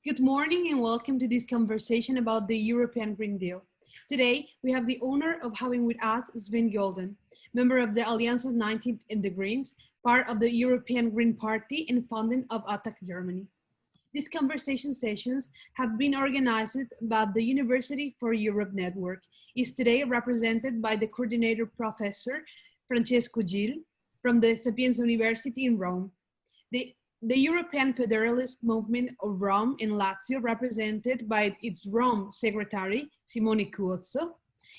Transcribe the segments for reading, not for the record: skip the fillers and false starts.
Good morning and welcome to this conversation about the European Green Deal. Today, we have the honor of having with us Sven Golden, member of the Alliance of 19 and the Greens, part of the European Green Party and founding of ATTAC Germany. These conversation sessions have been organized by the University for Europe Network, is today represented by the coordinator Professor Francesco Gil from the Sapienza University in Rome. The European Federalist Movement of Rome and Lazio, represented by its Rome secretary, Simone Cuozzo,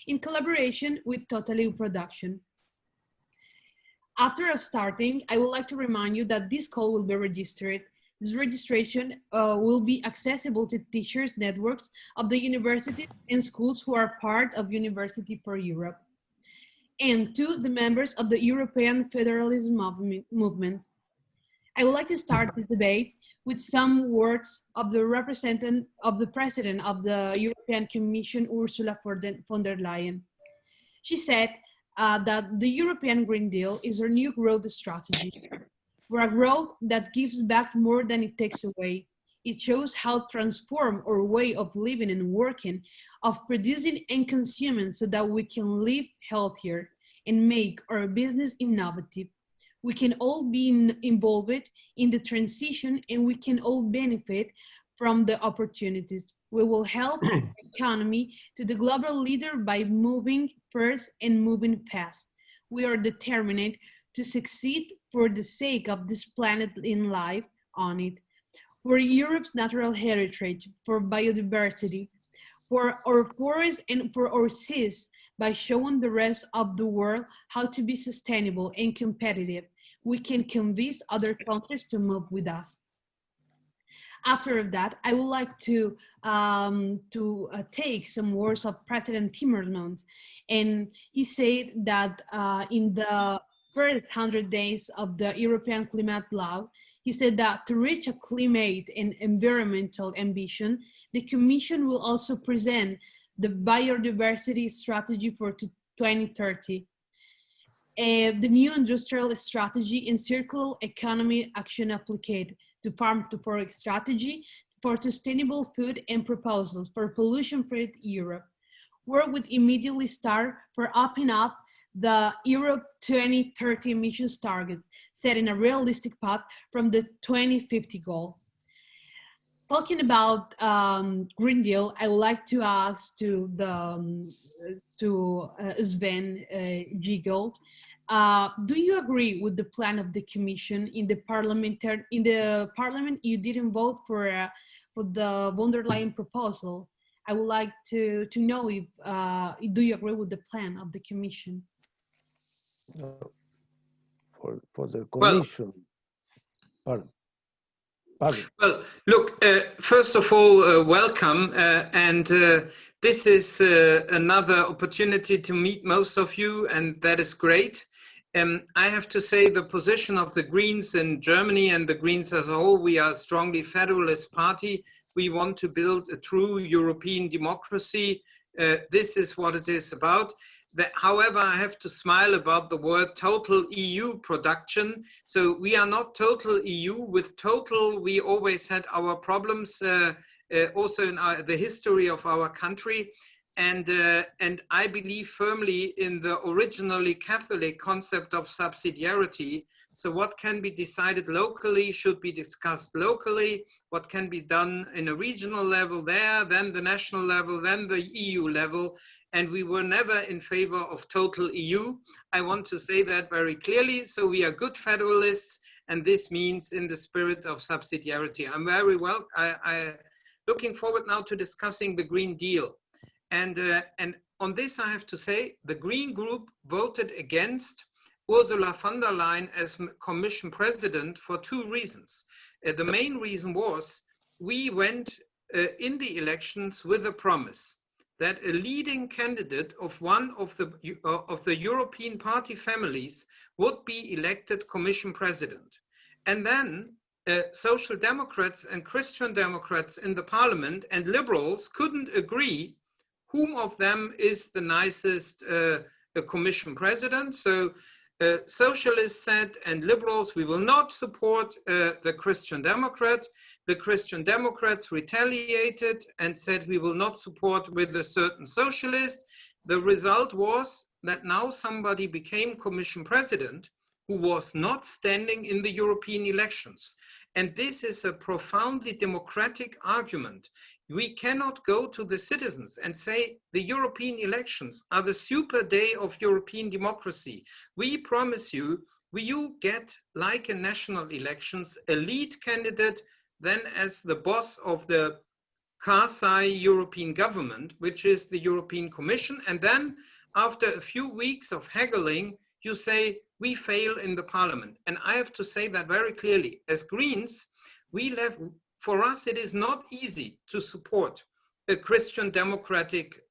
in collaboration with Totally Production. After starting, I would like to remind you that this call will be registered. This registration will be accessible to teachers' networks of the universities and schools who are part of University for Europe, and to the members of the European Federalism Movement. I would like to start this debate with some words of the representative of the President of the European Commission, Ursula von der Leyen. She said that the European Green Deal is a new growth strategy, for a growth that gives back more than it takes away. It shows how to transform our way of living and working, of producing and consuming so that we can live healthier and make our business innovative. We can all be involved in the transition and we can all benefit from the opportunities. We will help the economy to the global leader by moving first and moving fast. We are determined to succeed for the sake of this planet and life on it, for Europe's natural heritage, for biodiversity, for our forests and for our seas, by showing the rest of the world how to be sustainable and competitive. We can convince other countries to move with us. After that, I would like to take some words of President Timmermans, and he said that in the first 100 days of the European climate law, he said that to reach a climate and environmental ambition, the Commission will also present the biodiversity strategy for 2030. The new industrial strategy and circular economy action applied to farm to fork strategy for sustainable food and proposals for pollution-free Europe. Work would immediately start for opening up the Europe 2030 emissions targets, setting a realistic path from the 2050 goal. Talking about Green Deal, I would like to ask to Sven Giegold, do you agree with the plan of the Commission in the Parliament? You didn't vote for the von der Leyen proposal. I would like to know if do you agree with the plan of the Commission? For the Commission. Pardon. Well, look, first of all, welcome. This is another opportunity to meet most of you, and that is great. I have to say the position of the Greens in Germany and the Greens as a whole, we are a strongly federalist party. We want to build a true European democracy. This is what it is about. However, I have to smile about the word total EU production. So we are not total EU. With total, we always had our problems, also in the history of our country. And I believe firmly in the originally Catholic concept of subsidiarity. So what can be decided locally should be discussed locally. What can be done in a regional level there, then the national level, then the EU level. And we were never in favor of total EU. I want to say that very clearly. So we are good federalists, and this means in the spirit of subsidiarity. I'm very well, I looking forward now to discussing the Green Deal. And on this, I have to say, the Green Group voted against Ursula von der Leyen as Commission President for two reasons. The main reason was we went in the elections with a promise that a leading candidate of one of the European party families would be elected Commission President. And then Social Democrats and Christian Democrats in the Parliament and Liberals couldn't agree whom of them is the nicest Commission President. So Socialists said and liberals, we will not support the Christian Democrat. The Christian Democrats retaliated and said we will not support with a certain socialist. The result was that now somebody became Commission President who was not standing in the European elections. And this is a profoundly democratic argument. We cannot go to the citizens and say the European elections are the super day of European democracy. We promise you, you get, like in national elections, a lead candidate then as the boss of the quasi-European government, which is the European Commission. And then after a few weeks of haggling, you say, we fail in the parliament. And I have to say that very clearly. As Greens, for us, it is not easy to support a Christian Democratic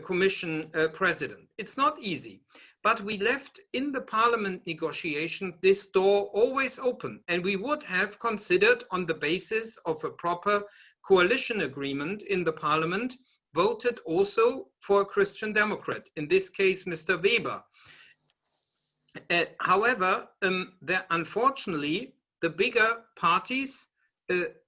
Commission president. It's not easy. But we left in the parliament negotiation this door always open. And we would have considered, on the basis of a proper coalition agreement in the parliament, voted also for a Christian Democrat, in this case, Mr. Weber. However, unfortunately, the bigger parties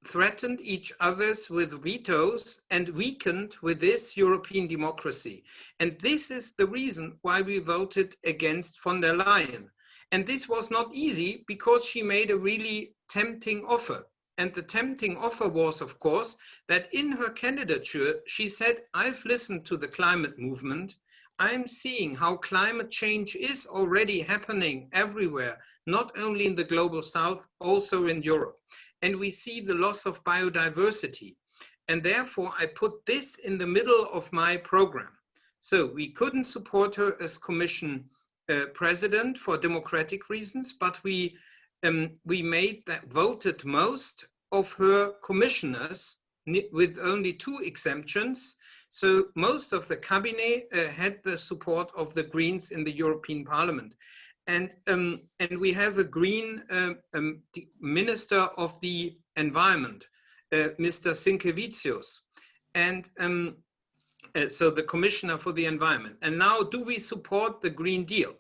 threatened each others with vetoes and weakened with this European democracy. And this is the reason why we voted against von der Leyen. And this was not easy because she made a really tempting offer. And the tempting offer was, of course, that in her candidature, she said, I've listened to the climate movement. I'm seeing how climate change is already happening everywhere, not only in the global south, also in Europe. And we see the loss of biodiversity. And therefore, I put this in the middle of my program. So we couldn't support her as Commission President for democratic reasons, but we voted most of her commissioners with only 2 exemptions. So most of the cabinet had the support of the Greens in the European Parliament. And we have a Green Minister of the Environment, Mr. Sinkevicius, and so the Commissioner for the Environment. And now, do we support the Green Deal?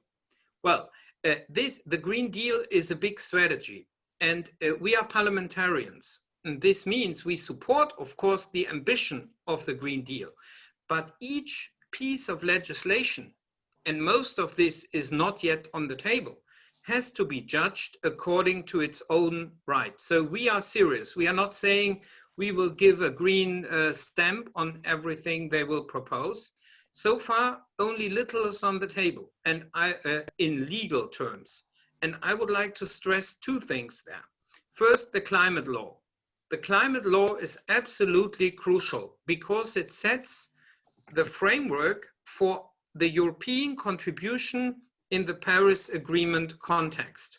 Well, the Green Deal is a big strategy, and we are parliamentarians. And this means we support, of course, the ambition of the Green Deal, but each piece of legislation, and most of this is not yet on the table, has to be judged according to its own right. So we are serious. We are not saying we will give a green stamp on everything they will propose. So far, only little is on the table, and in legal terms. And I would like to stress 2 things there. First, the climate law. The climate law is absolutely crucial because it sets the framework for the European contribution in the Paris Agreement context.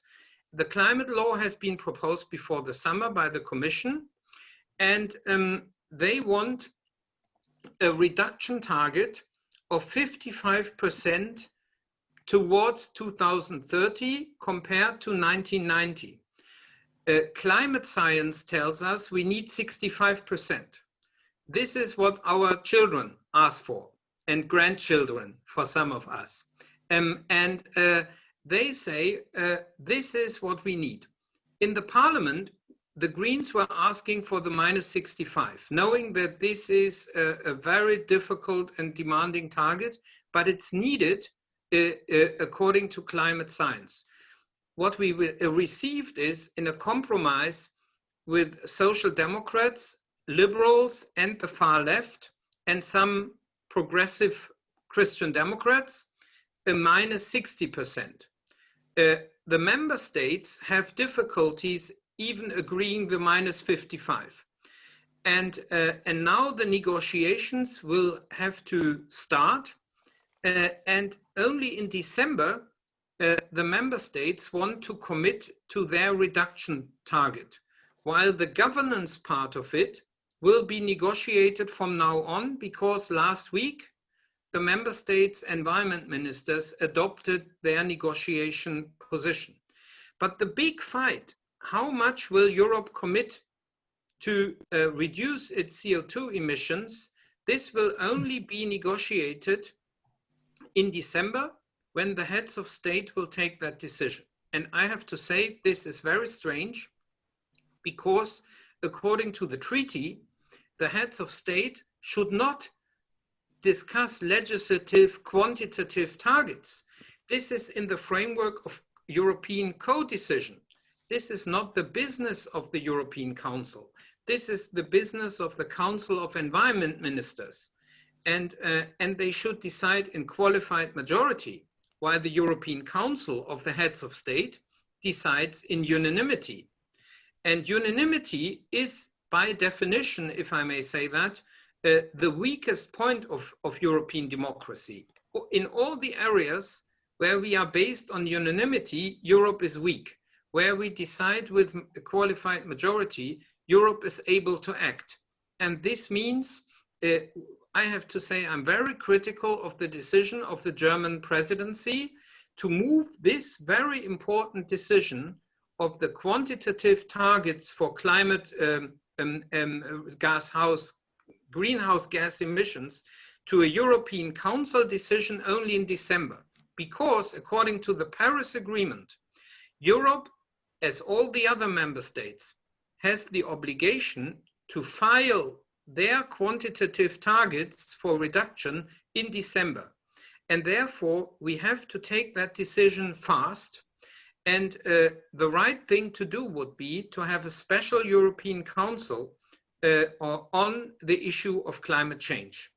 The climate law has been proposed before the summer by the Commission, and they want a reduction target of 55% towards 2030 compared to 1990. Climate science tells us we need 65%. This is what our children ask for, and grandchildren for some of us. They say this is what we need. In the parliament, the Greens were asking for the -65, knowing that this is a very difficult and demanding target, but it's needed according to climate science. What we received is in a compromise with Social Democrats, Liberals, and the far left, and some progressive Christian Democrats, a -60%. The member states have difficulties even agreeing the -55. And now the negotiations will have to start. And only in December, the member states want to commit to their reduction target, while the governance part of it will be negotiated from now on, because last week, the member states' environment ministers adopted their negotiation position. But the big fight, how much will Europe commit to reduce its CO2 emissions? This will only be negotiated in December, when the heads of state will take that decision. And I have to say, this is very strange, because according to the treaty, the heads of state should not discuss legislative quantitative targets. This is in the framework of European co-decision. This is not the business of the European Council. This is the business of the Council of Environment Ministers. And they should decide in qualified majority, while the European Council of the heads of state decides in unanimity. And unanimity is, by definition, if I may say that, the weakest point of European democracy. In all the areas where we are based on unanimity, Europe is weak. Where we decide with a qualified majority, Europe is able to act. And this means, I have to say, I'm very critical of the decision of the German presidency to move this very important decision of the quantitative targets for climate greenhouse gas emissions to a European Council decision only in December. Because according to the Paris Agreement, Europe, as all the other member states, has the obligation to file their quantitative targets for reduction in December. And therefore, we have to take that decision fast. And the right thing to do would be to have a special European Council on the issue of climate change.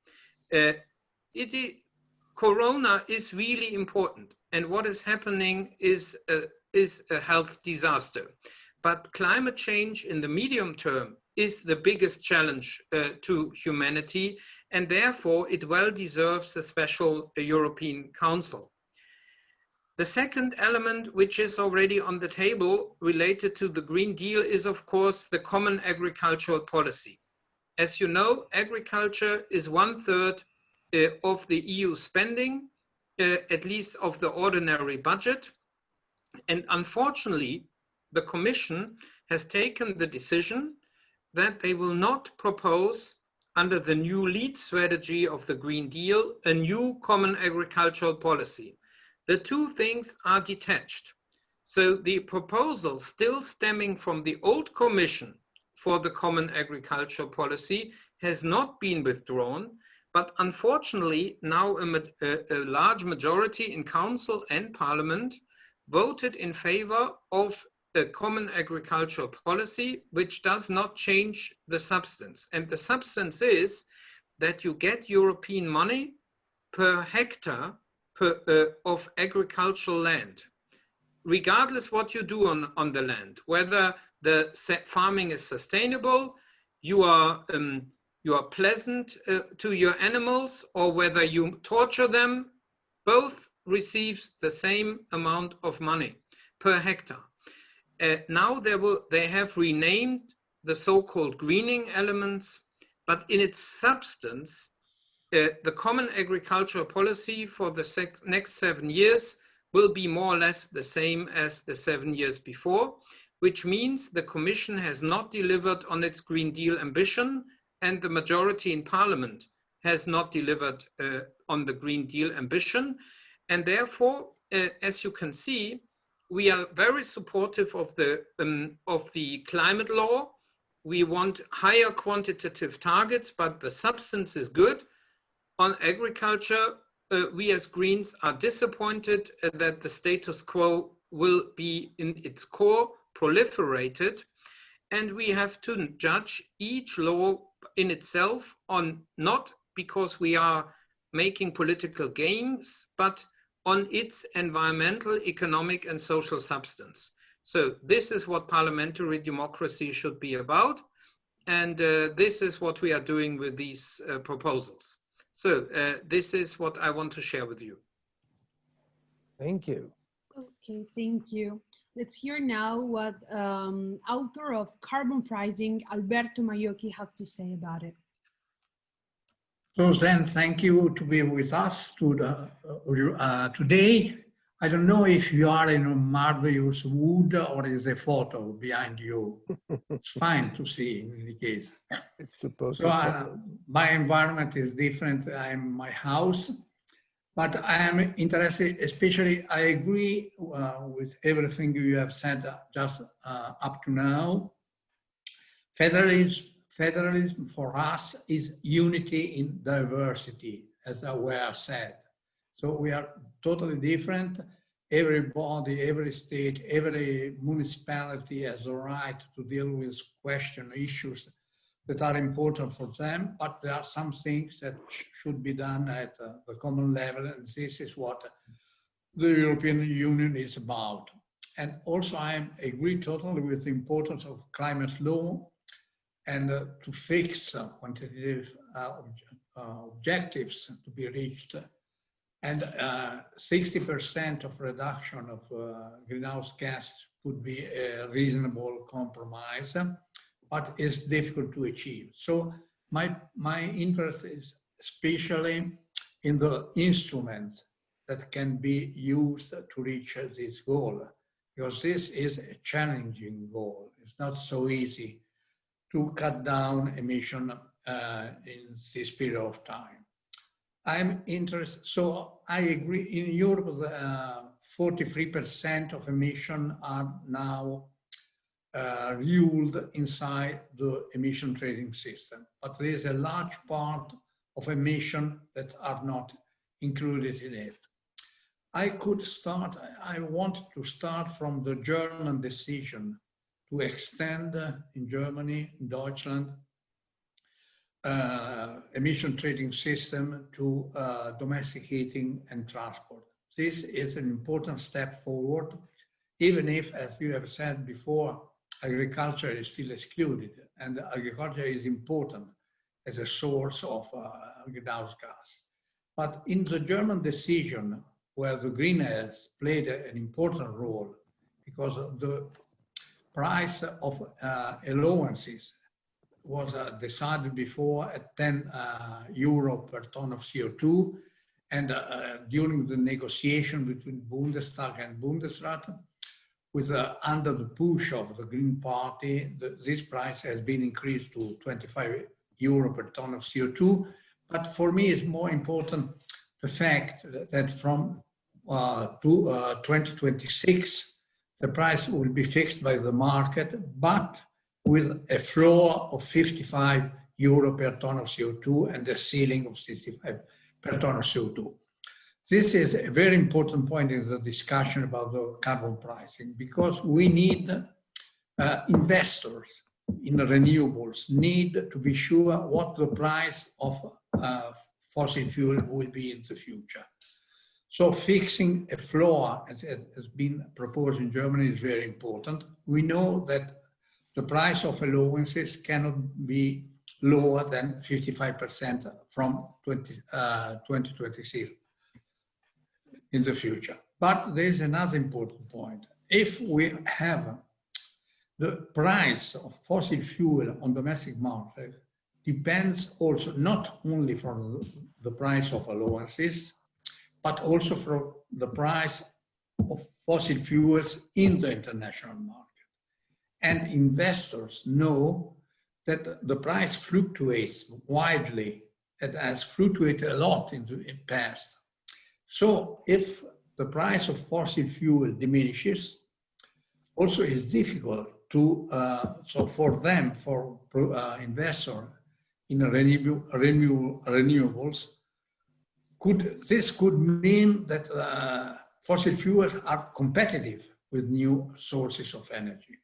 Corona is really important. And what is happening is a health disaster. But climate change in the medium term is the biggest challenge to humanity, and therefore it well deserves a special European Council. The second element, which is already on the table related to the Green Deal, is of course the common agricultural policy. As you know, agriculture is 1/3 of the EU spending, at least of the ordinary budget. And unfortunately, the Commission has taken the decision that they will not propose, under the new lead strategy of the Green Deal, a new common agricultural policy. The two things are detached. So the proposal still stemming from the old Commission for the common agricultural policy has not been withdrawn, but unfortunately now a large majority in Council and Parliament voted in favor of a common agricultural policy, which does not change the substance. And the substance is that you get European money per hectare of agricultural land, regardless what you do on the land, whether the farming is sustainable, you are pleasant to your animals, or whether you torture them, both receives the same amount of money per hectare. Now they have renamed the so-called greening elements, but in its substance, the common agricultural policy for the next 7 years will be more or less the same as the 7 years before, which means the Commission has not delivered on its Green Deal ambition, and the majority in Parliament has not delivered on the Green Deal ambition. And therefore, as you can see, we are very supportive of the climate law. We want higher quantitative targets, but the substance is good. On agriculture, we as Greens are disappointed that the status quo will be in its core proliferated, and we have to judge each law in itself on, not because we are making political games, but on its environmental, economic, and social substance. So this is what parliamentary democracy should be about, and this is what we are doing with these proposals. So this is what I want to share with you. Thank you. Okay, thank you. Let's hear now what author of Carbon Pricing, Alberto Maiocchi, has to say about it. So then, thank you to be with us today. I don't know if you are in a marvelous wood or is a photo behind you. It's fine to see in any case. It's supposed so my environment is different. I'm in my house. But I am interested, especially I agree with everything you have said just up to now. Federalism for us is unity in diversity, as we have said. So we are totally different. Everybody, every state, every municipality has a right to deal with issues that are important for them, but there are some things that should be done at the common level, and this is what the European Union is about. And also I agree totally with the importance of climate law and to fix quantitative objectives to be reached. And 60% of reduction of greenhouse gas would be a reasonable compromise, but it's difficult to achieve. So my interest is especially in the instruments that can be used to reach this goal, because this is a challenging goal. It's not so easy to cut down emission in this period of time. I'm interested, so I agree, in Europe, 43% of emission are now ruled inside the emission trading system, but there is a large part of emission that are not included in it. I wanted to start from the German decision to extend in Germany, in Deutschland, emission trading system to domestic heating and transport. This is an important step forward, even if, as you have said before, agriculture is still excluded, and agriculture is important as a source of greenhouse gas. But in the German decision, where the Green has played an important role, because the price of allowances was decided before at 10 euro per ton of CO2, and during the negotiation between Bundestag and Bundesrat, with under the push of the Green Party, this price has been increased to 25 euro per ton of CO2. But for me, it's more important the fact that from 2026, the price will be fixed by the market, but with a floor of 55 euro per ton of CO2 and a ceiling of 65 per ton of CO2. This is a very important point in the discussion about the carbon pricing, because we need investors in renewables need to be sure what the price of fossil fuel will be in the future. So fixing a floor, as has been proposed in Germany, is very important. We know that the price of allowances cannot be lower than 55% from 2026 in the future. But there's another important point. If we have the price of fossil fuel on domestic market depends also not only from the price of allowances, but also from the price of fossil fuels in the international market. And investors know that the price fluctuates widely. It has fluctuated a lot in the past. So if the price of fossil fuel diminishes, also it's difficult to, so for them, for investors in renewables, this could mean that fossil fuels are competitive with new sources of energy.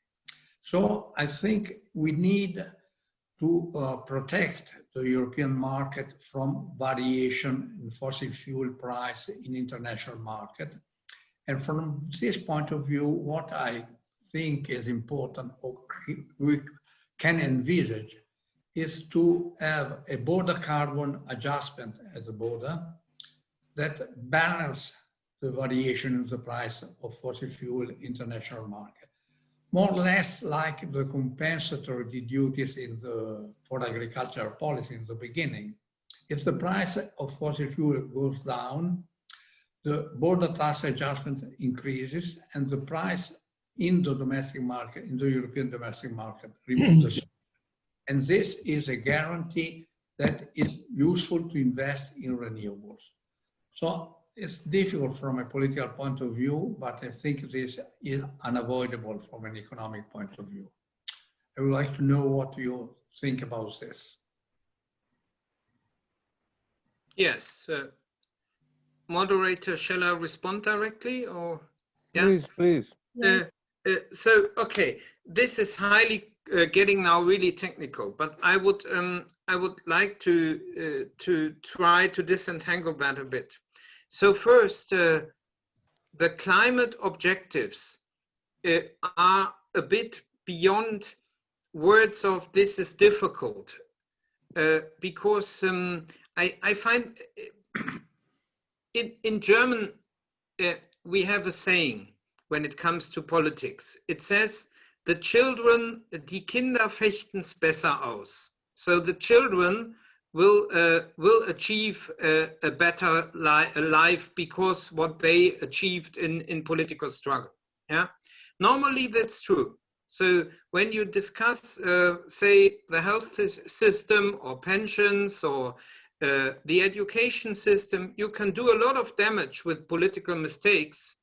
So I think we need to protect the European market from variation in fossil fuel price in international market. And from this point of view, what I think is important, or we can envisage, is to have a border carbon adjustment at the border that balance the variation in the price of fossil fuel international market. More or less like the compensatory duties for agricultural policy in the beginning. If the price of fossil fuel goes down, the border tax adjustment increases and the price in the domestic market, in the European domestic market, remains. And this is a guarantee that is useful to invest in renewables. So it's difficult from a political point of view, but I think this is unavoidable from an economic point of view. I would like to know what you think about this. Yes. Moderator, shall I respond directly or? Yeah? Please, please. So, okay, this is highly getting now really technical, but I would like to try to disentangle that a bit. So first, the climate objectives are a bit beyond words of this is difficult, because I find in German we have a saying when it comes to politics. It says, the children, die Kinder fechten's besser aus. So the children will achieve a better life because what they achieved in political struggle. Yeah, normally that's true. So when you discuss, say, the health system or pensions or the education system, you can do a lot of damage with political mistakes.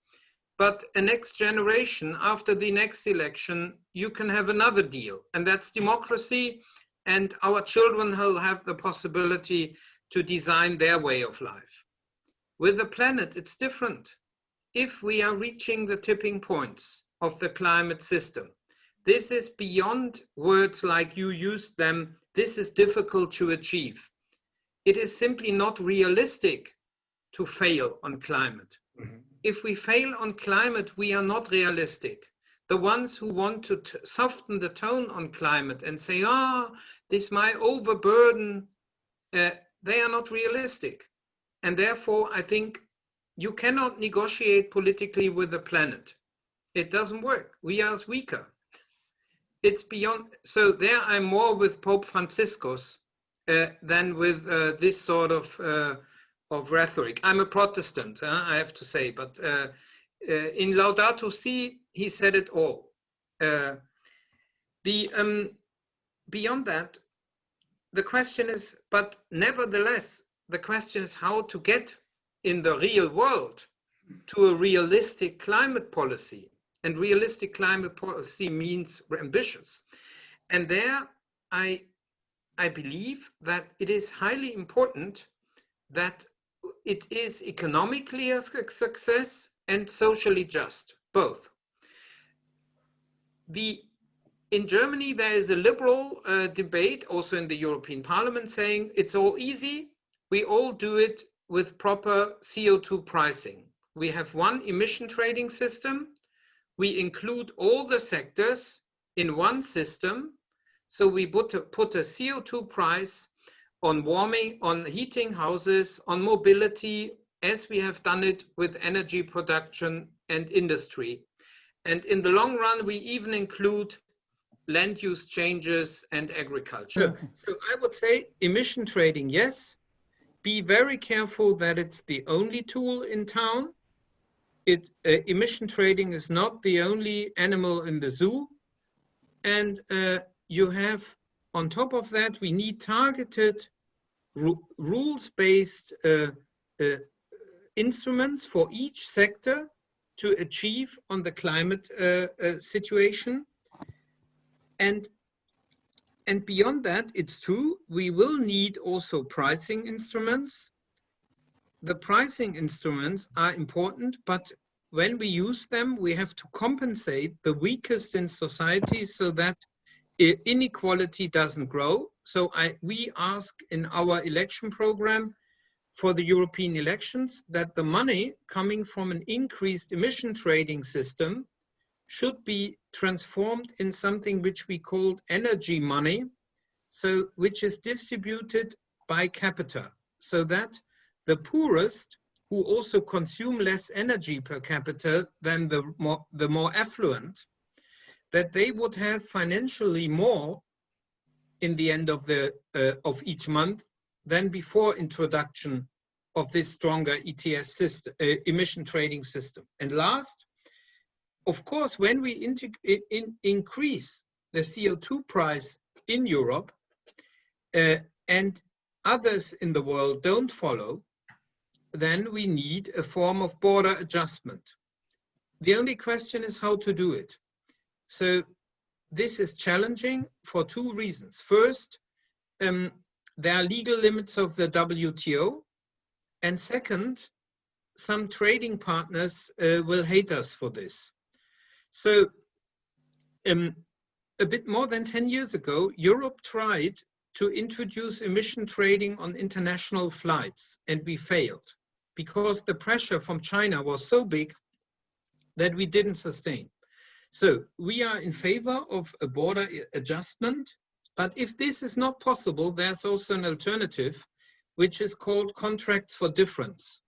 But a next generation, after the next election, you can have another deal, and that's democracy, and our children will have the possibility to design their way of life. With the planet, it's different. If we are reaching the tipping points of the climate system, this is beyond words like you used them, this is difficult to achieve. It is simply not realistic to fail on climate. If we fail on climate, we are not realistic. The ones who want to soften the tone on climate and say, this might overburden, they are not realistic. And therefore, I think you cannot negotiate politically with the planet. It doesn't work. We are weaker. It's beyond. So there I'm more with Pope Franciscus than with this sort of rhetoric. I'm a Protestant, I have to say, but in Laudato Si, he said it all. Beyond that, the question is, but nevertheless, the question is how to get in the real world to a realistic climate policy. And realistic climate policy means ambitious. And there, I believe that it is highly important that it is economically a success and socially just, both. In Germany, there is a liberal debate, also in the European Parliament, saying it's all easy. We all do it with proper CO2 pricing. We have one emission trading system. We include all the sectors in one system. So we put a CO2 price on warming, on heating houses, on mobility, as we have done it with energy production and industry. And in the long run, we even include land use changes and agriculture. So I would say emission trading, yes. Be very careful that it's the only tool in town. Emission trading is not the only animal in the zoo. And you have, on top of that, we need targeted rules-based instruments for each sector to achieve on the climate situation. And beyond that, it's true, we will need also pricing instruments. The pricing instruments are important, but when we use them, we have to compensate the weakest in society so that inequality doesn't grow. So we ask in our election program for the European elections that the money coming from an increased emission trading system should be transformed in something which we call energy money, so which is distributed by capita, so that the poorest, who also consume less energy per capita than the more affluent, that they would have financially more in the end of each month than before introduction of this stronger ETS system, emission trading system. And last, of course, when we increase the CO2 price in Europe and others in the world don't follow, then we need a form of border adjustment. The only question is how to do it. So this is challenging for two reasons. First, there are legal limits of the WTO. And second, some trading partners will hate us for this. So a bit more than 10 years ago, Europe tried to introduce emission trading on international flights, and we failed because the pressure from China was so big that we didn't sustain. So we are in favor of a border adjustment, but if this is not possible, there's also an alternative, which is called contracts for difference,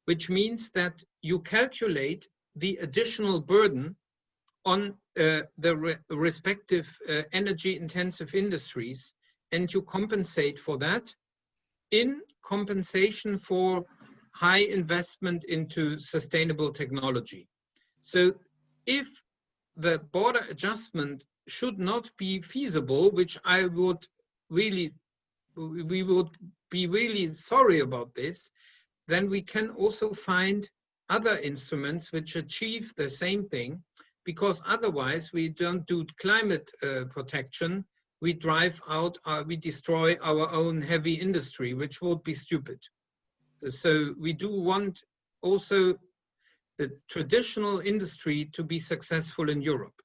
which means that you calculate the additional burden on the respective energy-intensive industries, and you compensate for that in compensation for high investment into sustainable technology. So if the border adjustment should not be feasible, which we would be really sorry about this, then we can also find other instruments which achieve the same thing, because otherwise we don't do climate protection, we drive out, we destroy our own heavy industry, which would be stupid. So we do want also the traditional industry to be successful in Europe.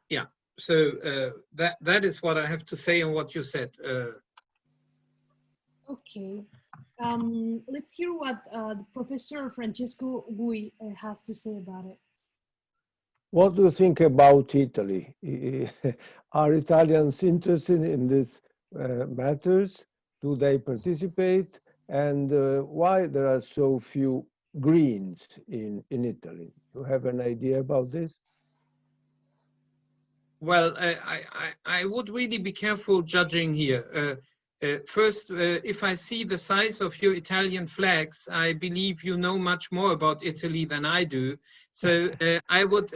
Yeah, so that is what I have to say on what you said. Okay, let's hear what Professor Francesco Gui has to say about it. What do you think about Italy? Are Italians interested in these matters? Do they participate? And why there are so few Greens in Italy? Do you have an idea about this? Well, I would really be careful judging here. First, if I see the size of your Italian flags, I believe you know much more about Italy than I do. So I would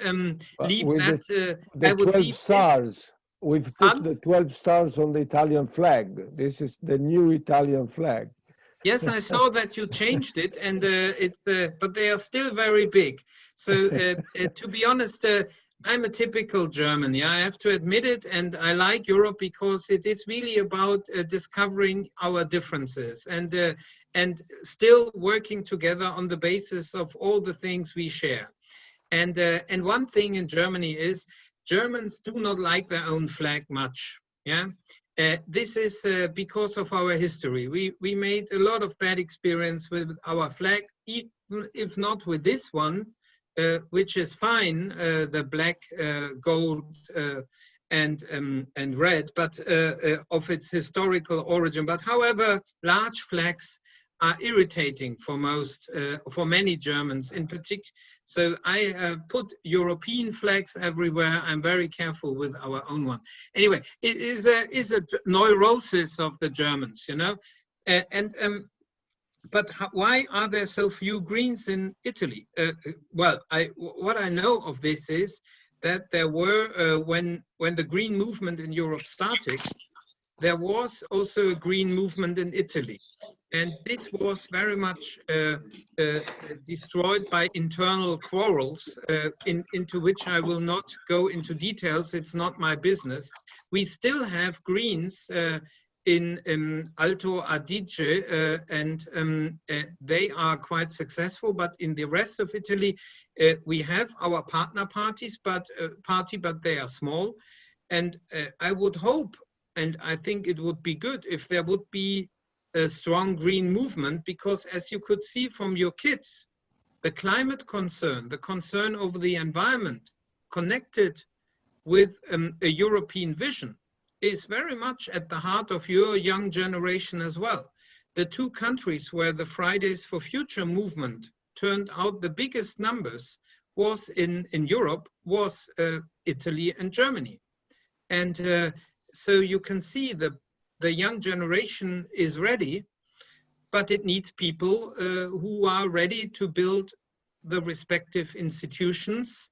leave that. The 12 stars. We've put the 12 stars on the Italian flag. This is the new Italian flag. Yes, I saw that you changed it, and but they are still very big. So to be honest, I'm a typical German. Yeah, I have to admit it, and I like Europe because it is really about discovering our differences and still working together on the basis of all the things we share. And one thing in Germany is Germans do not like their own flag much. Yeah. This is because of our history. We made a lot of bad experience with our flag, even if not with this one, which is fine, the black, gold, and red, but of its historical origin. But however, large flags are irritating for many Germans in particular. So I put European flags everywhere. I'm very careful with our own one. Anyway, it is a neurosis of the Germans, you know. But why are there so few Greens in Italy? Well, what I know of this is that there were, when the Green movement in Europe started, there was also a Green movement in Italy. And this was very much destroyed by internal quarrels, into which I will not go into details. It's not my business. We still have Greens in Alto Adige, and they are quite successful. But in the rest of Italy, we have our partner parties, but they are small. And I would hope, and I think it would be good if there would be a strong Green movement, because as you could see from your kids, the climate concern, the concern over the environment connected with a European vision is very much at the heart of your young generation as well. The two countries where the Fridays for Future movement turned out the biggest numbers was in Europe, was Italy and Germany. And so you can see the young generation is ready, but it needs people who are ready to build the respective institutions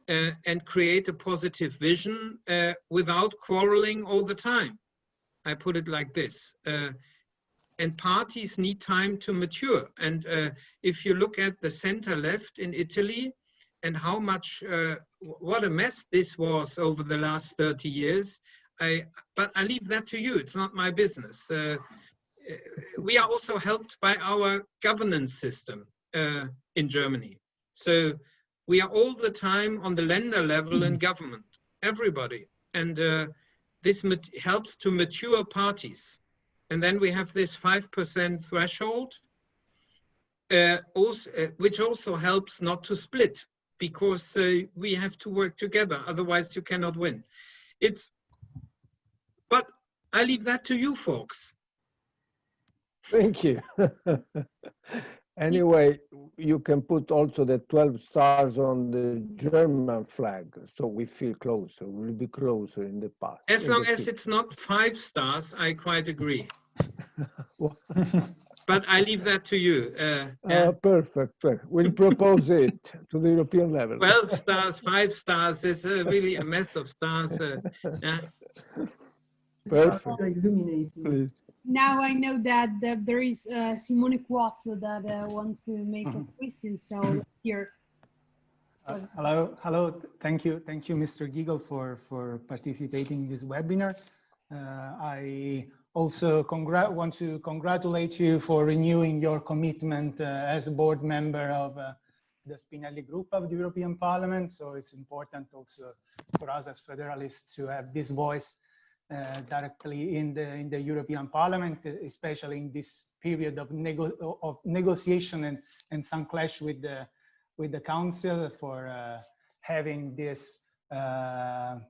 and create a positive vision without quarreling all the time. I put it like this. and parties need time to mature. And if you look at the center left in Italy and how much, what a mess this was over the last 30 years, but I leave that to you. It's not my business. We are also helped by our governance system in Germany. So we are all the time on the Länder level in government, everybody. And this helps to mature parties. And then we have this 5% threshold, which also helps not to split, because we have to work together, otherwise you cannot win. But I leave that to you folks. Thank you. Anyway, you can put also the 12 stars on the German flag, so we feel closer, we'll be closer in the past. As long as it's not 5 stars, I quite agree. But I leave that to you. Yeah. Perfect. We'll propose it to the European level. 12 stars, 5 stars is really a mess of stars. Yeah. Perfect. Please. Now I know that there is Simone Quazzo that want to make a question. So here. Hello. Thank you, Mr. Giegel, for participating in this webinar. I also want to congratulate you for renewing your commitment as a board member of the Spinelli Group of the European Parliament. So it's important also for us as federalists to have this voice directly in the European Parliament, especially in this period of negotiation and some clash with the Council for having this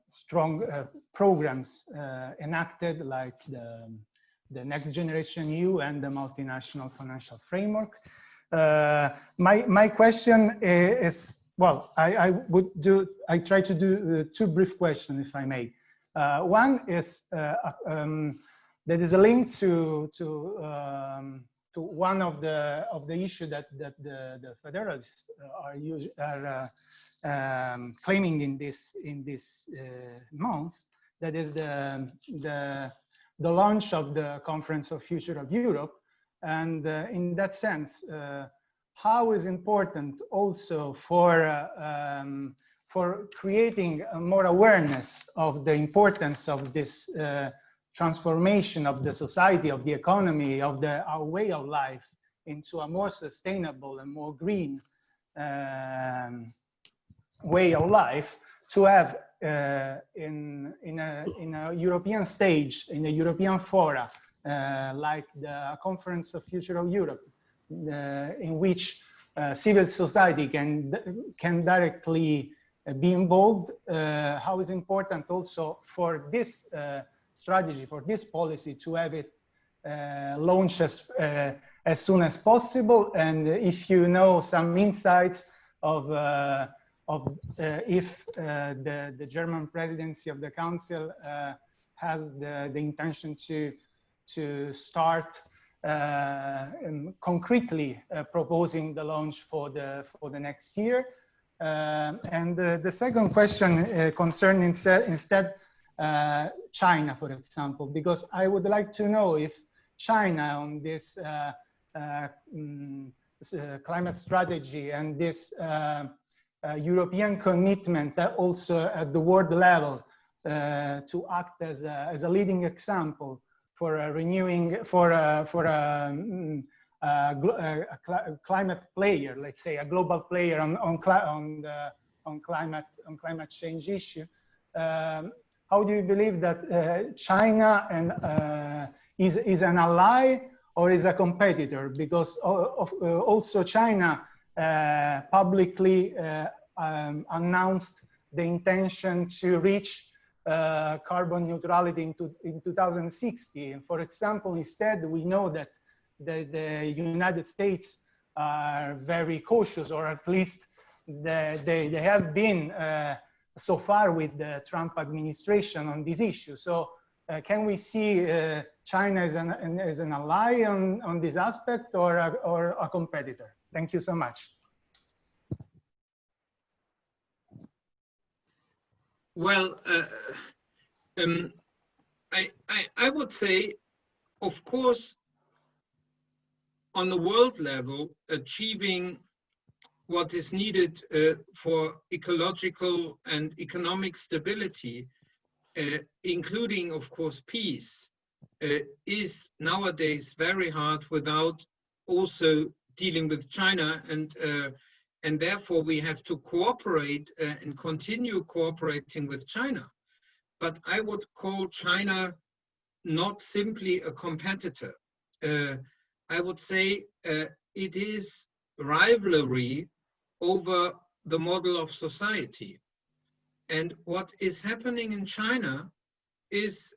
strong programs enacted, like the Next Generation EU and the Multinational Financial Framework. My question is, well, I try to do 2 brief questions, if I may. One is there is a link to one of the issues that the federalists are claiming in this month. That is the launch of the Conference of Future of Europe, and in that sense, how is important also for creating more awareness of the importance of this transformation of the society, of the economy, of our way of life into a more sustainable and more green way of life, to have in a European stage, in a European fora, like the Conference of Future of Europe, in which civil society can directly be involved. How is important also for this strategy, for this policy, to have it launched as soon as possible, and if you know some insights of if the German presidency of the Council has the intention to start concretely proposing the launch for the next year. And the second question concerns instead China, for example, because I would like to know if China on this climate strategy and this European commitment, that also at the world level to act as a leading example for renewing, for a climate player, let's say a global player on climate change issue. How do you believe that China is an ally or is a competitor? Because also China publicly announced the intention to reach carbon neutrality in 2060. And for example, instead, we know that the United States are very cautious, or at least they have been so far with the Trump administration on this issue. So can we see China as an ally on this aspect, or a competitor? Thank you so much. Well, I would say, of course, on the world level, achieving what is needed for ecological and economic stability, including, of course, peace, is nowadays very hard without also dealing with China, and therefore we have to cooperate and continue cooperating with China. But I would call China not simply a competitor. I would say it is rivalry over the model of society. And what is happening in China is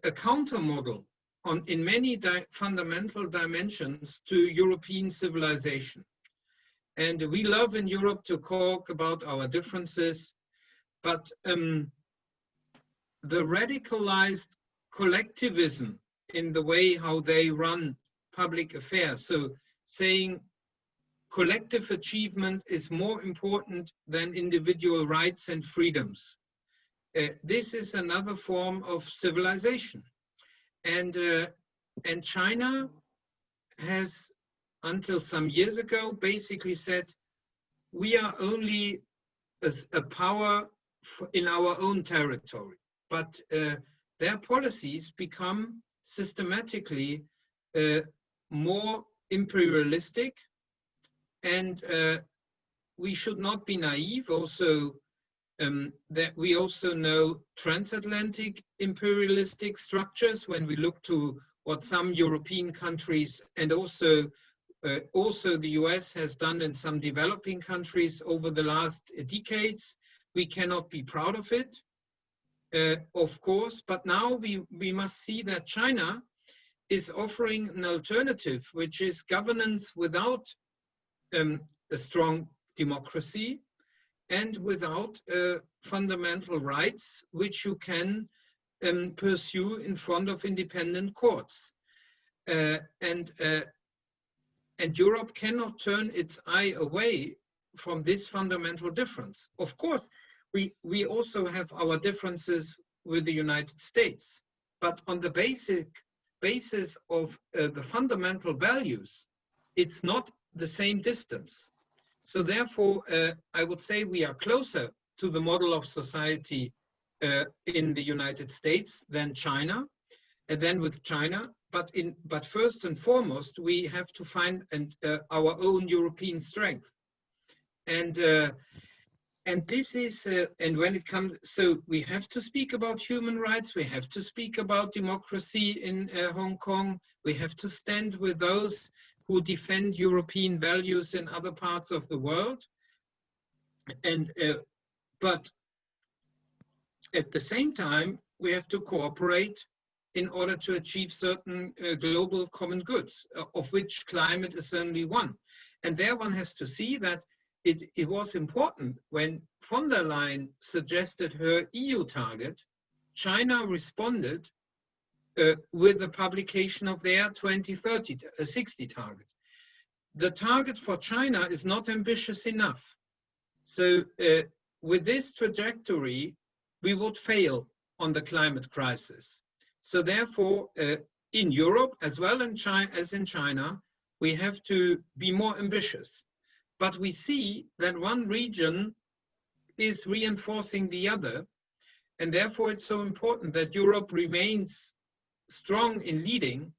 a counter model in many fundamental dimensions to European civilization. And we love in Europe to talk about our differences, but the radicalized collectivism in the way how they run public affairs, so saying collective achievement is more important than individual rights and freedoms. This is another form of civilization. And China has, until some years ago, basically said, we are only a power in our own territory. But their policies become systematically more imperialistic, and we should not be naive also that we also know transatlantic imperialistic structures when we look to what some European countries and also the US has done in some developing countries over the last decades. We cannot be proud of it, of course, but now we must see that China is offering an alternative, which is governance without a strong democracy and without fundamental rights, which you can pursue in front of independent courts. And Europe cannot turn its eye away from this fundamental difference. Of course, we also have our differences with the United States, but on the basis of the fundamental values, it's not the same distance. So therefore, I would say we are closer to the model of society in the United States than China, and then with China. But first and foremost, we have to find our own European strength. And this is, and when it comes, so we have to speak about human rights, we have to speak about democracy in Hong Kong, we have to stand with those who defend European values in other parts of the world. And, but at the same time, we have to cooperate in order to achieve certain global common goods, of which climate is only one. And there one has to see that it was important when von der Leyen suggested her EU target, China responded with the publication of their 2060 target. The target for China is not ambitious enough. So with this trajectory, we would fail on the climate crisis. So therefore, in Europe, as well as in China, we have to be more ambitious. But we see that one region is reinforcing the other, and therefore it's so important that Europe remains strong in leading.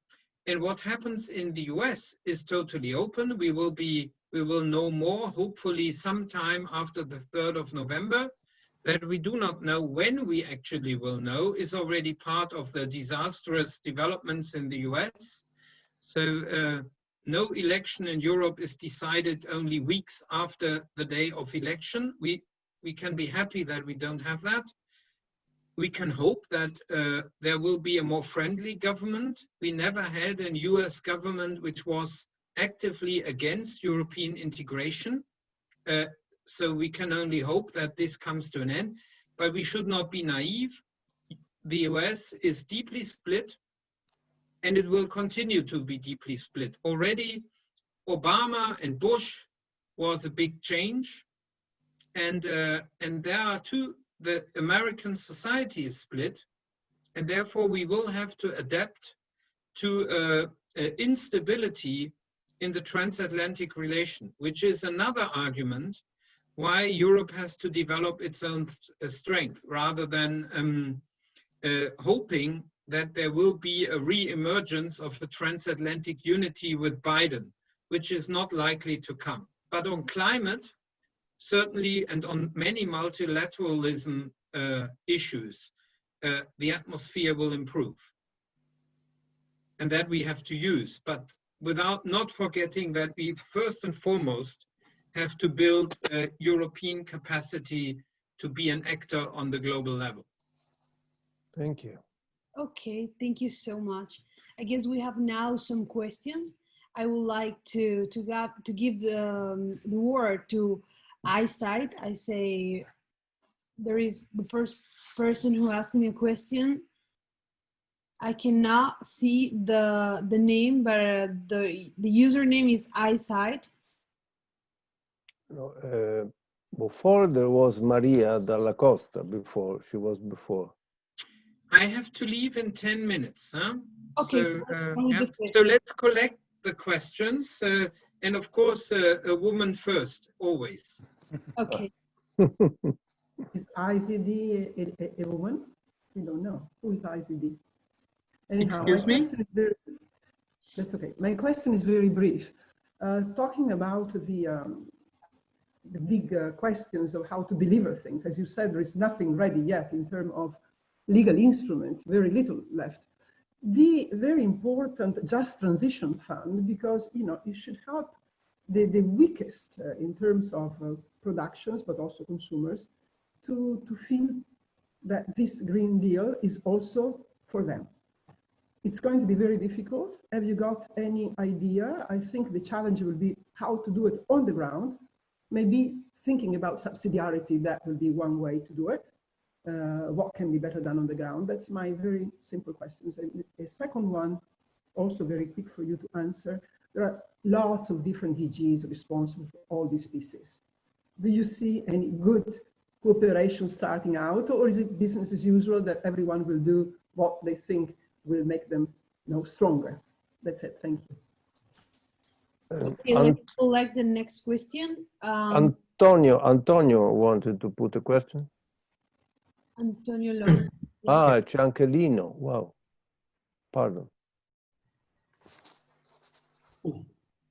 And what happens in the US is totally open. We will know more, hopefully sometime after the 3rd of November. That we do not know when we actually will know is already part of the disastrous developments in the US. So no election in Europe is decided only weeks after the day of election. We can be happy that we don't have that. We can hope that there will be a more friendly government. We never had a US government which was actively against European integration. So we can only hope that this comes to an end, but we should not be naive. The US is deeply split, and it will continue to be deeply split. Already, Obama and Bush was a big change, and there are the American society is split, and therefore we will have to adapt to instability in the transatlantic relation, which is another argument why Europe has to develop its own strength rather than hoping that there will be a re-emergence of a transatlantic unity with Biden, which is not likely to come. But on climate, certainly, and on many multilateralism issues, the atmosphere will improve. And that we have to use, but without not forgetting that we first and foremost have to build a European capacity to be an actor on the global level. Thank you. Okay, thank you so much. I guess we have now some questions. I would like to give the word to Eyesight. I say there is the first person who asked me a question. I cannot see the name, but the username is Eyesight. No, before there was Maria Dalla Costa. Before she was before. I have to leave in 10 minutes. Huh? Okay. So let's collect the questions, and of course, a woman first, always. Okay. Is IZD a woman? We don't know. Who is IZD? Anyhow, Excuse me? That's okay. My question is very brief. Talking about the big questions of how to deliver things. As you said, there is nothing ready yet in terms of legal instruments, very little left. The very important Just Transition Fund, because it should help the weakest in terms of productions, but also consumers, to feel that this Green Deal is also for them. It's going to be very difficult. Have you got any idea? I think the challenge will be how to do it on the ground. Maybe thinking about subsidiarity, that will be one way to do it. What can be better done on the ground? That's my very simple questions. And a second one, also very quick for you to answer. There are lots of different DGs responsible for all these pieces. Do you see any good cooperation starting out, or is it business as usual that everyone will do what they think will make them stronger? That's it. Thank you. Okay, let's select the next question. Antonio wanted to put a question. Antonio Lopez. Ah, c'è anche Lino. Wow. Pardon.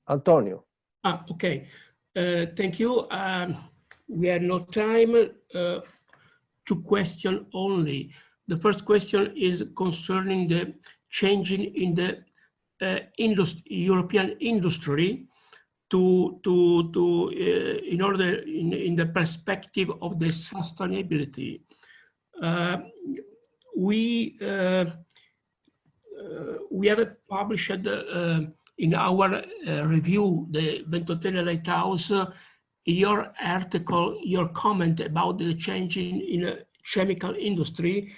Antonio. Okay. Thank you. We have no time. 2 questions only. The first question is concerning the changing in the European industry in the perspective of the sustainability. We have published in our review, the Ventotene Lighthouse, your article, your comment about the changing in a chemical industry,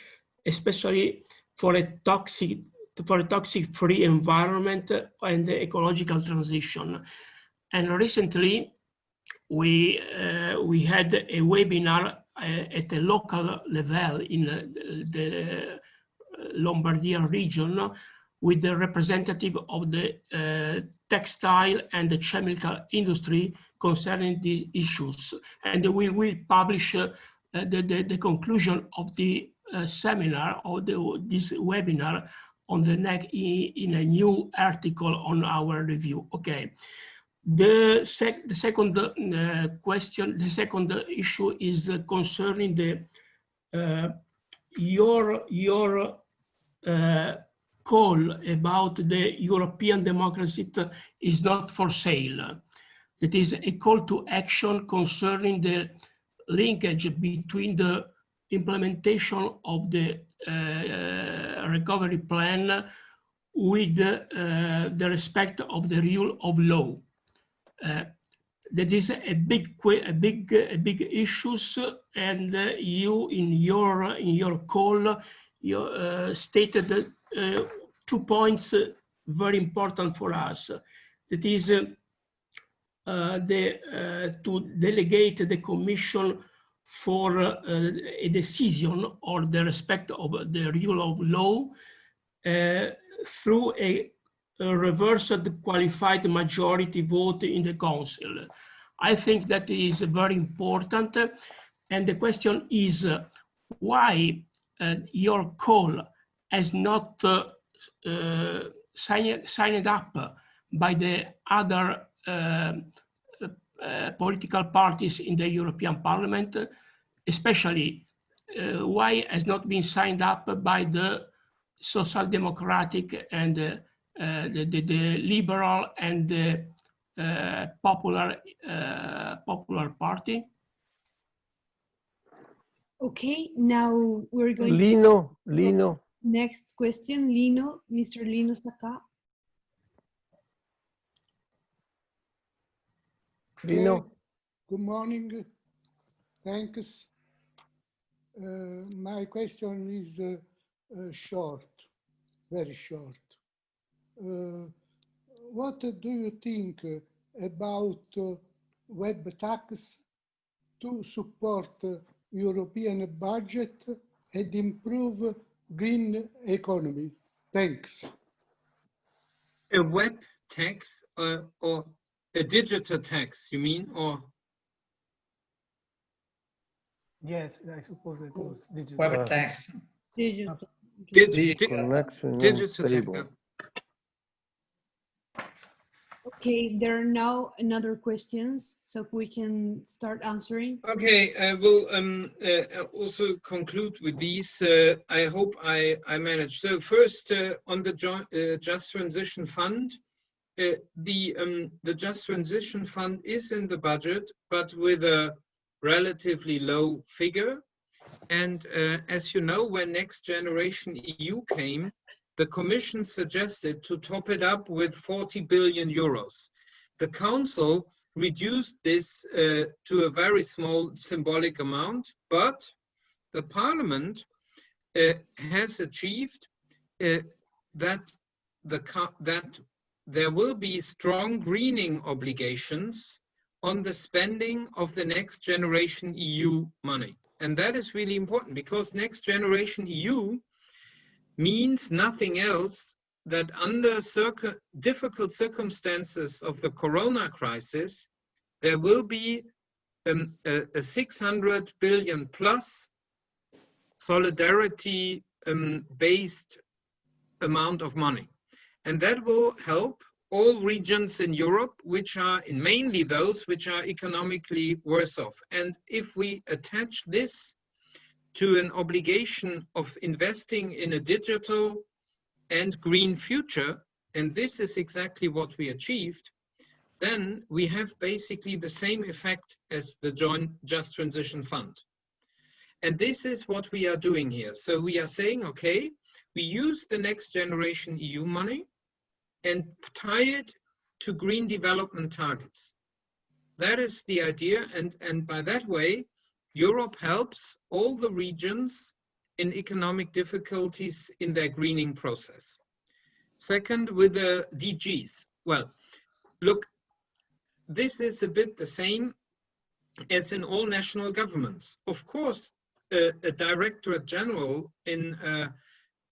especially for a toxic-free environment and the ecological transition. And recently, we had a webinar at a local level in the Lombardia region with the representative of the textile and the chemical industry concerning these issues. And we will publish the conclusion of the seminar or this webinar on the in a new article on our review. Okay. The second question, the second issue is concerning the your call about the European democracy is not for sale. That is a call to action concerning the linkage between the implementation of the recovery plan with the respect of the rule of law. That is a big issues, and you in your call you stated 2 points very important for us. That is to delegate the Commission for a decision or the respect of the rule of law through a reverse the qualified majority vote in the council. I think that is very important. And the question is why your call has not signed up by the other political parties in the European Parliament, especially why has not been signed up by the Social Democratic and the Liberal and the Popular Party? Okay, now we're going Lino. Next question, Mr. Lino Saka. Lino. Good morning. Thanks. My question is short, very short. What do you think about web tax to support European budget and improve green economy? Thanks. A web tax or a digital tax, you mean, or? Yes, I suppose it was digital. Web tax. Digital. Connection Digital unstable. tax. Okay, there are now another questions, so we can start answering. Okay, I will also conclude with these. I hope I managed. So first, on the Just Transition Fund, the Just Transition Fund is in the budget, but with a relatively low figure. And as you know, when Next Generation EU came, the Commission suggested to top it up with 40 billion euros. The Council reduced this to a very small symbolic amount, but the Parliament has achieved that there will be strong greening obligations on the spending of the Next Generation EU money. And that is really important because Next Generation EU means nothing else that under difficult circumstances of the corona crisis, there will be a 600 billion plus solidarity based amount of money. And that will help all regions in Europe, which are mainly those which are economically worse off. And if we attach this to an obligation of investing in a digital and green future, and this is exactly what we achieved, then we have basically the same effect as the joint Just Transition Fund. And this is what we are doing here. So we are saying, okay, we use the Next Generation EU money and tie it to green development targets. That is the idea, and by that way, Europe helps all the regions in economic difficulties in their greening process. Second, with the DGs. Well, look, this is a bit the same as in all national governments. Of course, a Directorate General and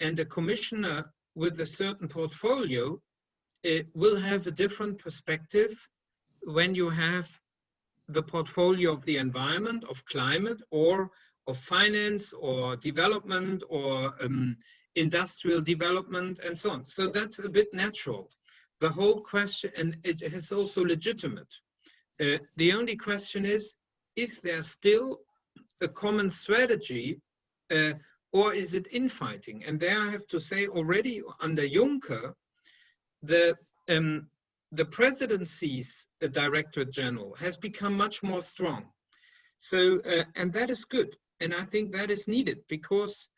a commissioner with a certain portfolio will have a different perspective when you have the portfolio of the environment, of climate, or of finance, or development, or industrial development, and so on. So that's a bit natural. The whole question, and it is also legitimate. The only question is there still a common strategy, or is it infighting? And there I have to say already under Juncker, the presidency's Directorate General has become much more strong. So, and that is good. And I think that is needed because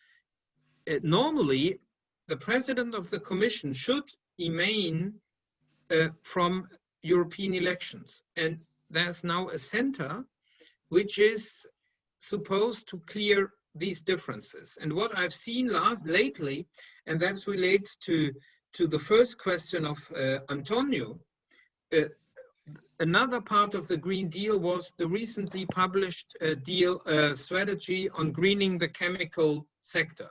normally the president of the Commission should emanate from European elections. And there's now a center which is supposed to clear these differences. And what I've seen lately, and that relates to the first question of Antonio, another part of the Green Deal was the recently published strategy on greening the chemical sector.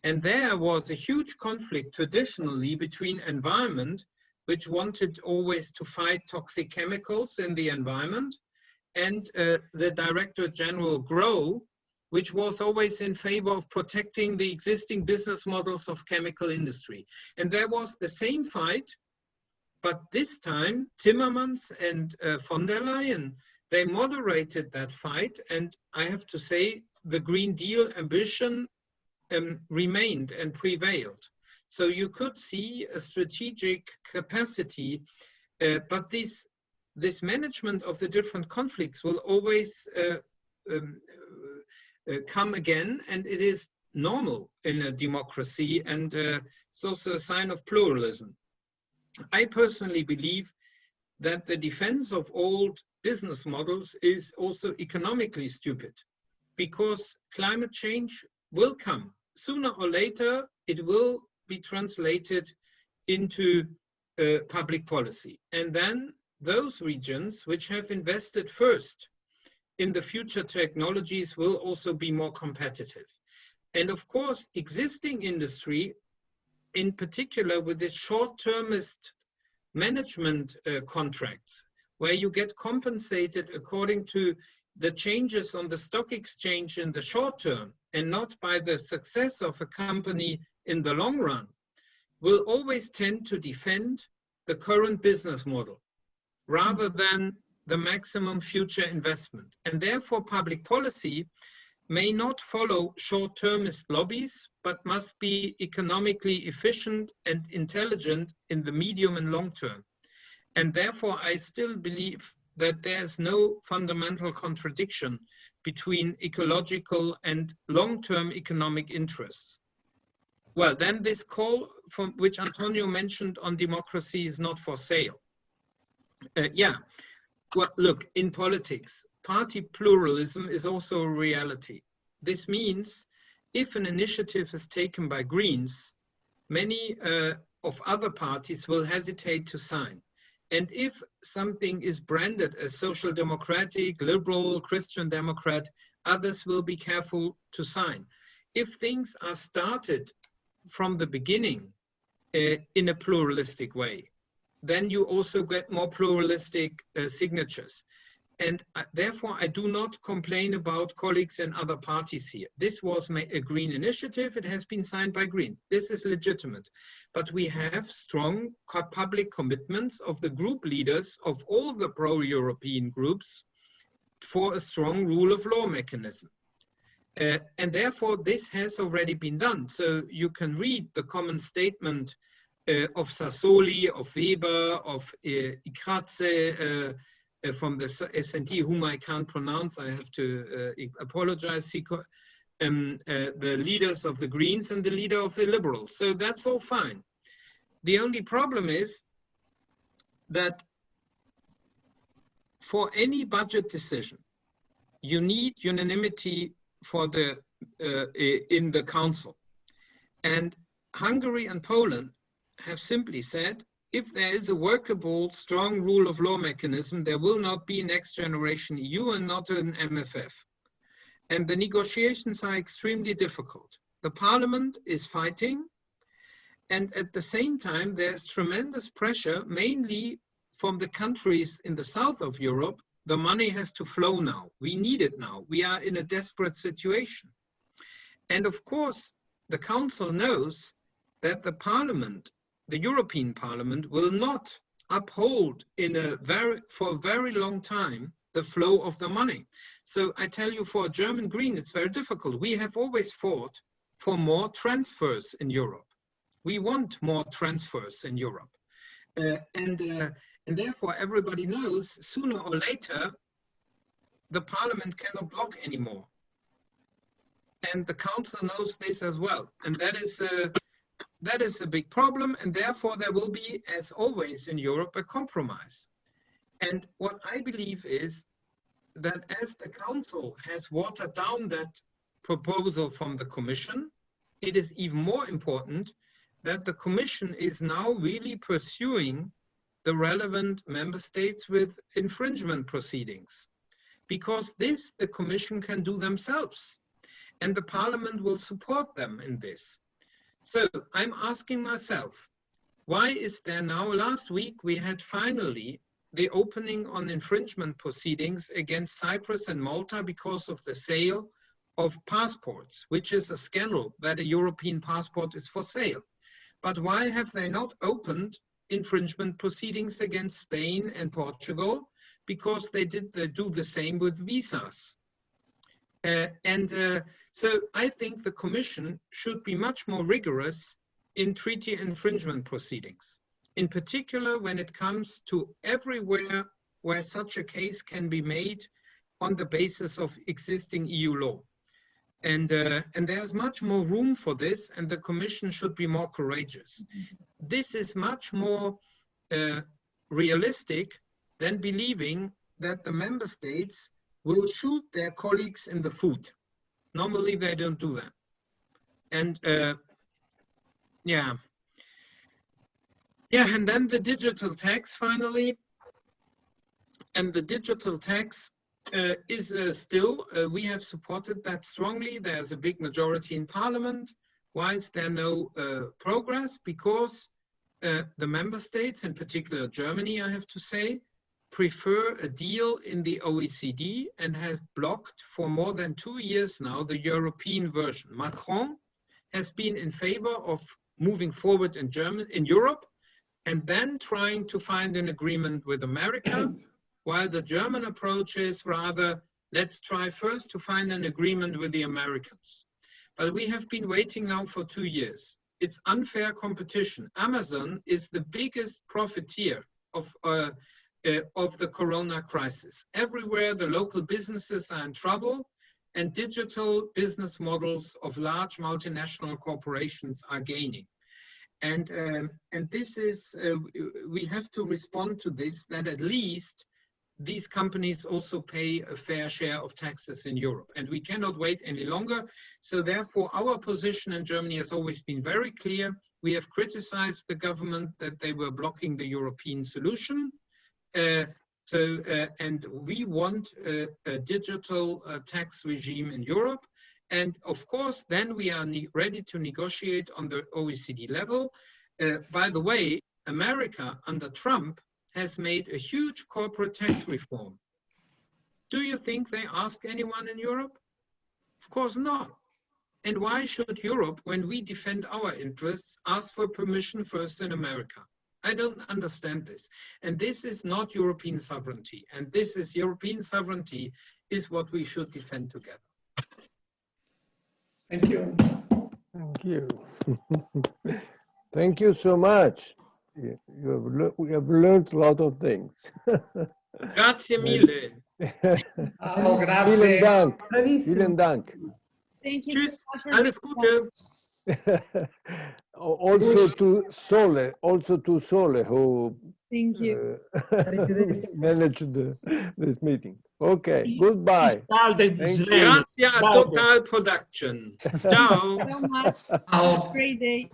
And there was a huge conflict traditionally between environment, which wanted always to fight toxic chemicals in the environment, and the Director General GROW, which was always in favor of protecting the existing business models of chemical industry. And there was the same fight, but this time Timmermans and von der Leyen, they moderated that fight, and I have to say the Green Deal ambition remained and prevailed. So you could see a strategic capacity, but this management of the different conflicts will always come again, and it is normal in a democracy, and it's also a sign of pluralism. I personally believe that the defense of old business models is also economically stupid, because climate change will come. Sooner or later, it will be translated into public policy. And then those regions which have invested first in the future technologies will also be more competitive. And of course, existing industry, in particular with its short-termist management contracts, where you get compensated according to the changes on the stock exchange in the short term and not by the success of a company in the long run, will always tend to defend the current business model rather than the maximum future investment. And therefore public policy may not follow short-termist lobbies, but must be economically efficient and intelligent in the medium and long term. And therefore I still believe that there's no fundamental contradiction between ecological and long-term economic interests. Well, then this call from which Antonio mentioned on democracy is not for sale. Yeah, well, look, in politics, party pluralism is also a reality. This means if an initiative is taken by Greens, many of other parties will hesitate to sign. And if something is branded as social democratic, liberal, Christian Democrat, others will be careful to sign. If things are started from the beginning in a pluralistic way, then you also get more pluralistic signatures. And therefore, I do not complain about colleagues in other parties here. This was a Green initiative. It has been signed by Greens. This is legitimate. But we have strong public commitments of the group leaders of all the pro-European groups for a strong rule of law mechanism. And therefore, this has already been done. So you can read the common statement of Sassoli, of Weber, of Ikratze, from the S&T, whom I can't pronounce, I have to apologize, the leaders of the Greens and the leader of the Liberals. So that's all fine. The only problem is that for any budget decision, you need unanimity for the in the Council. And Hungary and Poland have simply said, if there is a workable, strong rule of law mechanism, there will not be next generation EU and not an MFF. And the negotiations are extremely difficult. The parliament is fighting, and at the same time, there's tremendous pressure, mainly from the countries in the south of Europe. The money has to flow now. We need it now. We are in a desperate situation. And of course, the Council knows that the Parliament, the European Parliament, will not uphold for a very long time the flow of the money. So I tell you, for a German Green, it's very difficult. We have always fought for more transfers in Europe. We want more transfers in Europe. And therefore, everybody knows sooner or later, the Parliament cannot block anymore. And the Council knows this as well. And that is a big problem, and therefore there will be, as always in Europe, a compromise. And what I believe is that as the Council has watered down that proposal from the Commission, it is even more important that the Commission is now really pursuing the relevant member states with infringement proceedings. Because this, the Commission can do themselves. And the Parliament will support them in this. So I'm asking myself, why is there now, last week we had finally the opening on infringement proceedings against Cyprus and Malta because of the sale of passports, which is a scandal that a European passport is for sale. But why have they not opened infringement proceedings against Spain and Portugal? Because they do the same with visas. So I think the Commission should be much more rigorous in treaty infringement proceedings, in particular when it comes to everywhere where such a case can be made on the basis of existing EU law. And there's much more room for this, and the Commission should be more courageous. This is much more realistic than believing that the member states will shoot their colleagues in the foot. Normally they don't do that. And and then the digital tax finally. And the digital tax is still, we have supported that strongly. There's a big majority in Parliament. Why is there no progress? Because the member states, in particular Germany, I have to say, prefer a deal in the OECD and has blocked for more than 2 years now the European version. Macron has been in favor of moving forward in Europe and then trying to find an agreement with America, while the German approach is rather, let's try first to find an agreement with the Americans. But we have been waiting now for 2 years. It's unfair competition. Amazon is the biggest profiteer of the corona crisis. Everywhere the local businesses are in trouble, and digital business models of large multinational corporations are gaining. And this is, we have to respond to this, that at least these companies also pay a fair share of taxes in Europe. And we cannot wait any longer. So therefore, our position in Germany has always been very clear. We have criticized the government that they were blocking the European solution. And we want a digital tax regime in Europe. And of course, then we are ready to negotiate on the OECD level. By the way, America under Trump has made a huge corporate tax reform. Do you think they ask anyone in Europe? Of course not. And why should Europe, when we defend our interests, ask for permission first in America? I don't understand this. And this is not European sovereignty. And this is European sovereignty is what we should defend together. Thank you. Thank you. Thank you so much. We have learned a lot of things. Grazie mille. Ciao, grazie. Vielen Dank. Bravissimo. Vielen Dank. Thank you Tschüss, so much for alles Gute. Also to Sole, who Thank you. managed this meeting. Okay, goodbye. Grazie a Total Production. Ciao. So much. Ciao. Have a great day.